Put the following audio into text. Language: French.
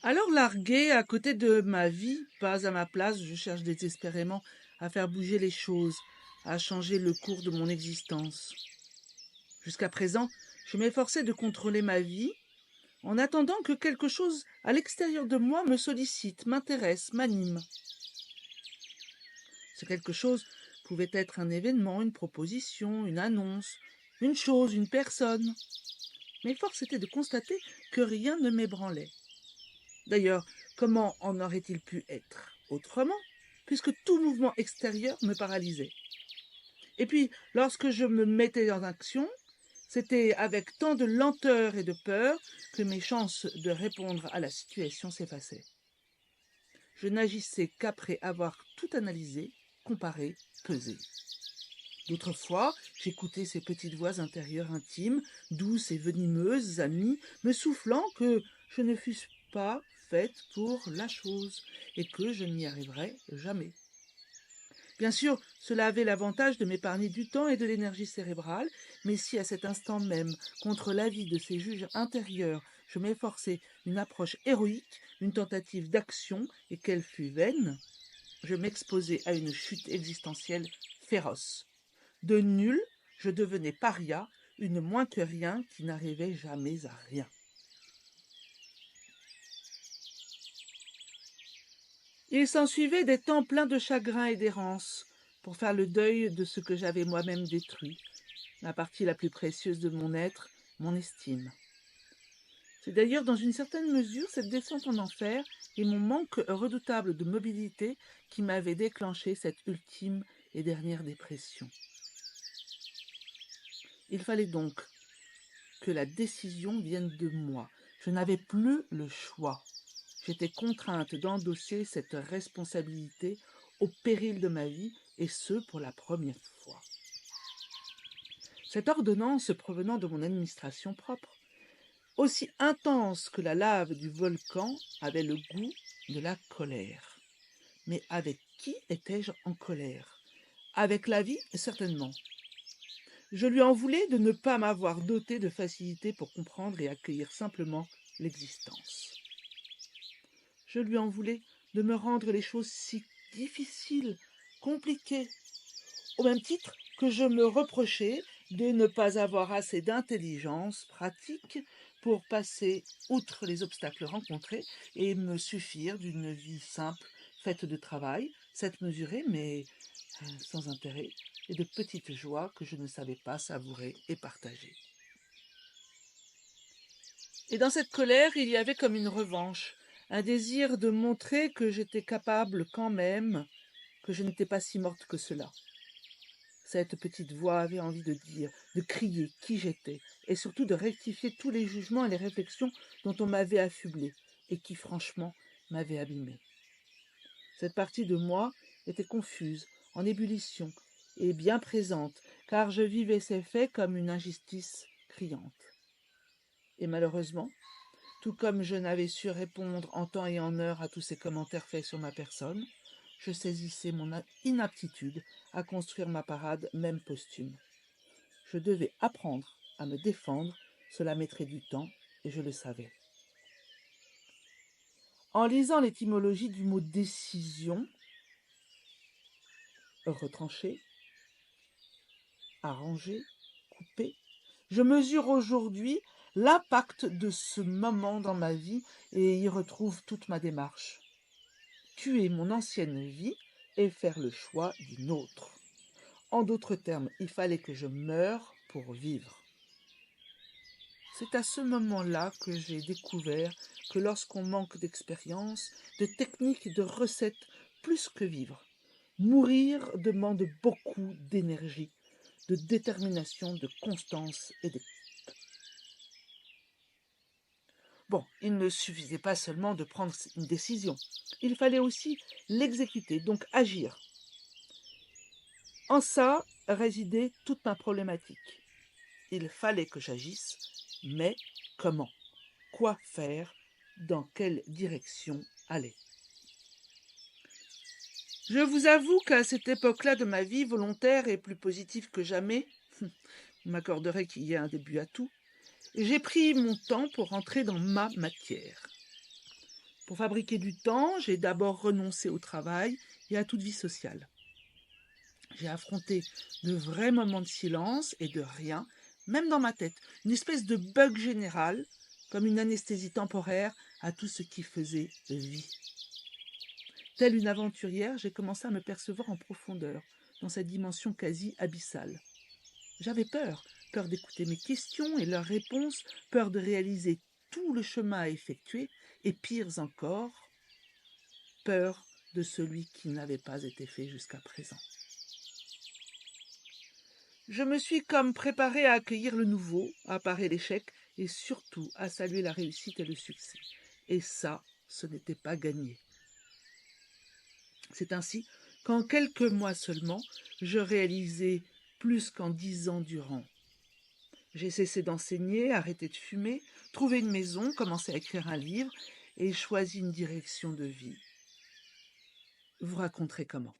Alors larguée à côté de ma vie, pas à ma place, je cherche désespérément à faire bouger les choses, à changer le cours de mon existence. Jusqu'à présent, je m'efforçais de contrôler ma vie, en attendant que quelque chose à l'extérieur de moi me sollicite, m'intéresse, m'anime. Ce quelque chose pouvait être un événement, une proposition, une annonce, une chose, une personne. Mais force était de constater que rien ne m'ébranlait. D'ailleurs, comment en aurait-il pu être autrement, puisque tout mouvement extérieur me paralysait? Et puis, lorsque je me mettais en action, c'était avec tant de lenteur et de peur que mes chances de répondre à la situation s'effaçaient. Je n'agissais qu'après avoir tout analysé, comparé, pesé. D'autres fois, j'écoutais ces petites voix intérieures intimes, douces et venimeuses, amies, me soufflant que je ne fusse pas faite pour la chose et que je n'y arriverais jamais. Bien sûr, cela avait l'avantage de m'épargner du temps et de l'énergie cérébrale, mais si à cet instant même, contre l'avis de ces juges intérieurs, je m'efforçais d'une approche héroïque, une tentative d'action, et qu'elle fût vaine, je m'exposais à une chute existentielle féroce. De nul, je devenais paria, une moins que rien qui n'arrivait jamais à rien. Il s'ensuivait des temps pleins de chagrin et d'errance pour faire le deuil de ce que j'avais moi-même détruit, la partie la plus précieuse de mon être, mon estime. C'est d'ailleurs dans une certaine mesure cette descente en enfer et mon manque redoutable de mobilité qui m'avait déclenché cette ultime et dernière dépression. Il fallait donc que la décision vienne de moi. Je n'avais plus le choix. J'étais contrainte d'endosser cette responsabilité au péril de ma vie, et ce pour la première fois. Cette ordonnance provenant de mon administration propre, aussi intense que la lave du volcan, avait le goût de la colère. Mais avec qui étais-je en colère? Avec la vie, certainement. Je lui en voulais de ne pas m'avoir doté de facilité pour comprendre et accueillir simplement l'existence. Je lui en voulais de me rendre les choses si difficiles, compliquées, au même titre que je me reprochais de ne pas avoir assez d'intelligence pratique pour passer outre les obstacles rencontrés et me suffire d'une vie simple, faite de travail, certes mesuré, mais sans intérêt, et de petites joies que je ne savais pas savourer et partager. Et dans cette colère, il y avait comme une revanche, un désir de montrer que j'étais capable quand même, que je n'étais pas si morte que cela. Cette petite voix avait envie de dire, de crier qui j'étais, et surtout de rectifier tous les jugements et les réflexions dont on m'avait affublé, et qui, franchement, m'avaient abîmé. Cette partie de moi était confuse, en ébullition, et bien présente, car je vivais ces faits comme une injustice criante. Et malheureusement, tout comme je n'avais su répondre en temps et en heure à tous ces commentaires faits sur ma personne, je saisissais mon inaptitude à construire ma parade, même posthume. Je devais apprendre à me défendre, cela mettrait du temps, et je le savais. En lisant l'étymologie du mot décision, retrancher, arranger, couper, je mesure aujourd'hui l'impact de ce moment dans ma vie et y retrouve toute ma démarche. Tuer mon ancienne vie et faire le choix d'une autre. En d'autres termes, il fallait que je meure pour vivre. C'est à ce moment-là que j'ai découvert que lorsqu'on manque d'expérience, de techniques et de recettes, plus que vivre, mourir demande beaucoup d'énergie, de détermination, de constance et de... Bon, il ne suffisait pas seulement de prendre une décision, il fallait aussi l'exécuter, donc agir. En ça résidait toute ma problématique. Il fallait que j'agisse, mais comment? Quoi faire? Dans quelle direction aller? Je vous avoue qu'à cette époque-là de ma vie, volontaire et plus positive que jamais, vous m'accorderez qu'il y a un début à tout, j'ai pris mon temps pour entrer dans ma matière. Pour fabriquer du temps, j'ai d'abord renoncé au travail et à toute vie sociale. J'ai affronté de vrais moments de silence et de rien, même dans ma tête, une espèce de bug général, comme une anesthésie temporaire à tout ce qui faisait vie. Telle une aventurière, j'ai commencé à me percevoir en profondeur, dans cette dimension quasi abyssale. J'avais peur, peur d'écouter mes questions et leurs réponses, peur de réaliser tout le chemin à effectuer, et pires encore, peur de celui qui n'avait pas été fait jusqu'à présent. Je me suis comme préparée à accueillir le nouveau, à parer l'échec et surtout à saluer la réussite et le succès. Et ça, ce n'était pas gagné. C'est ainsi qu'en quelques mois seulement, je réalisais plus qu'en 10 ans durant. J'ai cessé d'enseigner, arrêté de fumer, trouvé une maison, commencé à écrire un livre et choisi une direction de vie. Vous raconterez comment.